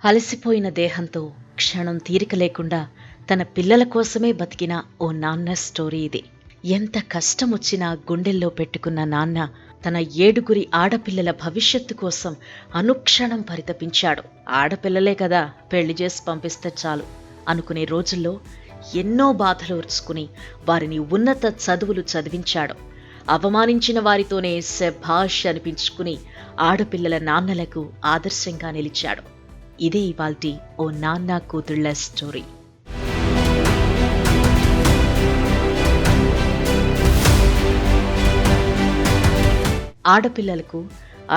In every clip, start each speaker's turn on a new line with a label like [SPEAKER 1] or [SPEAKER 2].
[SPEAKER 1] అలసిపోయిన దేహంతో క్షణం తీరిక లేకుండా తన పిల్లల కోసమే బతికిన ఓ నాన్న స్టోరీ ఇది. ఎంత కష్టమొచ్చినా గుండెల్లో పెట్టుకున్న నాన్న తన 7 ఆడపిల్లల భవిష్యత్తు కోసం అనుక్షణం పరితపించాడు. ఆడపిల్లలే కదా, పెళ్లి చేసి పంపిస్తే చాలు అనుకునే రోజుల్లో ఎన్నో బాధలు ఓర్చుకుని వారిని ఉన్నత చదువులు చదివించాడు. అవమానించిన వారితోనే శభాష్ అనిపించుకుని ఆడపిల్లల నాన్నలకు ఆదర్శంగా నిలిచాడు. ఇదే ఇవాల్టి ఓ నాన్న కూతుళ్ల స్టోరీ. ఆడపిల్లలకు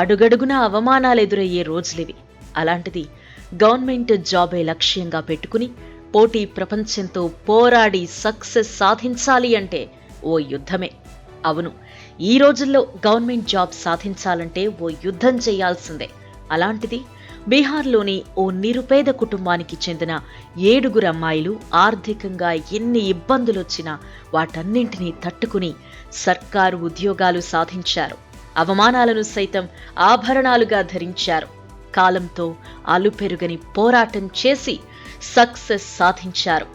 [SPEAKER 1] అడుగడుగున అవమానాలు ఎదురయ్యే రోజులివి. అలాంటిది గవర్నమెంట్ జాబే లక్ష్యంగా పెట్టుకుని పోటీ ప్రపంచంతో పోరాడి సక్సెస్ సాధించాలి అంటే ఓ యుద్ధమే. అవును, ఈ రోజుల్లో గవర్నమెంట్ జాబ్ సాధించాలంటే ఓ యుద్ధం చేయాల్సిందే. అలాంటిది బీహార్లోని ఓ నిరుపేద కుటుంబానికి చెందిన 7 అమ్మాయిలు ఆర్థికంగా ఎన్ని ఇబ్బందులొచ్చినా వాటన్నింటినీ తట్టుకుని సర్కారు ఉద్యోగాలు సాధించారు. అవమానాలను సైతం ఆభరణాలుగా ధరించారు. కాలంతో అలుపెరుగని పోరాటం చేసి సక్సెస్ సాధించారు.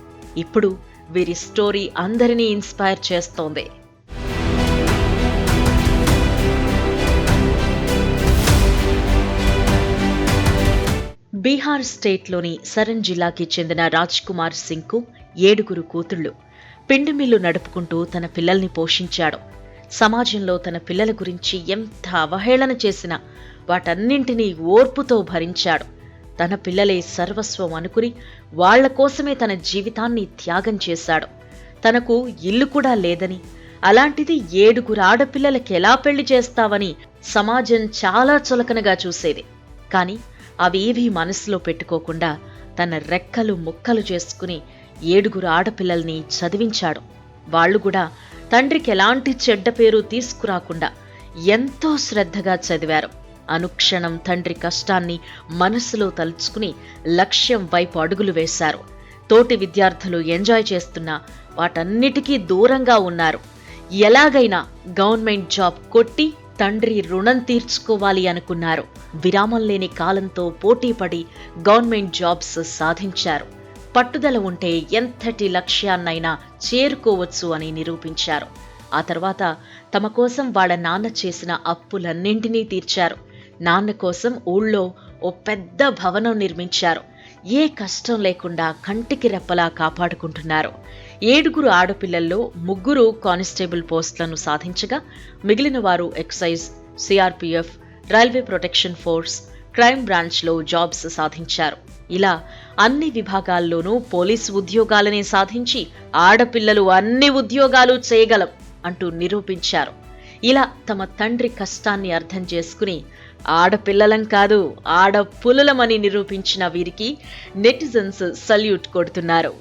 [SPEAKER 1] ఇప్పుడు వీరి స్టోరీ అందరినీ ఇన్స్పైర్ చేస్తోంది. బీహార్ స్టేట్లోని సరన్ జిల్లాకి చెందిన రాజ్ కుమార్ సింగ్కు 7 కూతుళ్లు. పిండి మిల్లు నడుపుకుంటూ తన పిల్లల్ని పోషించాడు. సమాజంలో తన పిల్లల గురించి ఎంత అవహేళన చేసినా వాటన్నింటినీ ఓర్పుతో భరించాడు. తన పిల్లలే సర్వస్వం అనుకుని వాళ్ల కోసమే తన జీవితాన్ని త్యాగం చేశాడు. తనకు ఇల్లు కూడా లేదని, అలాంటిది 7 ఆడపిల్లలకి ఎలా పెళ్లి చేస్తావని సమాజం చాలా చులకనగా చూసేది. కాని అవేవీ మనసులో పెట్టుకోకుండా తన రెక్కలు ముక్కలు చేసుకుని 7 ఆడపిల్లల్ని చదివించాడు. వాళ్లు కూడా తండ్రికి ఎలాంటి చెడ్డ పేరు తీసుకురాకుండా ఎంతో శ్రద్ధగా చదివారు. అనుక్షణం తండ్రి కష్టాన్ని మనసులో తలుచుకుని లక్ష్యం వైపు అడుగులు వేశారు. తోటి విద్యార్థులు ఎంజాయ్ చేస్తున్నా వాటన్నిటికీ దూరంగా ఉన్నారు. ఎలాగైనా గవర్నమెంట్ జాబ్ కొట్టి తండ్రి రుణం తీర్చుకోవాలి అనుకున్నారు. విరామం లేని కాలంతో పోటీపడి గవర్నమెంట్ జాబ్స్ సాధించారు. పట్టుదల ఉంటే ఎంతటి లక్ష్యాన్నైనా చేరుకోవచ్చు అని నిరూపించారు. ఆ తర్వాత తమ కోసం వాళ్ళ నాన్న చేసిన అప్పులన్నింటినీ తీర్చారు. నాన్న కోసం ఊళ్ళో ఓ పెద్ద భవనం నిర్మించారు. ఏ కష్టం లేకుండా కంటికి రెప్పలా కాపాడుకుంటున్నారు. 7 ఆడపిల్లల్లో 3 కానిస్టేబుల్ పోస్టులను సాధించగా మిగిలిన వారు excise, CRPF, railway protection force, crime బ్రాంచ్లో జాబ్స్ సాధించారు. ఇలా అన్ని విభాగాల్లోనూ పోలీసు ఉద్యోగాలనే సాధించి ఆడపిల్లలు అన్ని ఉద్యోగాలు చేయగలం అంటూ నిరూపించారు. ఇలా తమ తండ్రి కష్టాన్ని అర్థం చేసుకుని ఆడపిల్లలం కాదు ఆడపులులమని నిరూపించిన వీరికి నెటిజన్స్ సల్యూట్ కొడుతున్నారు.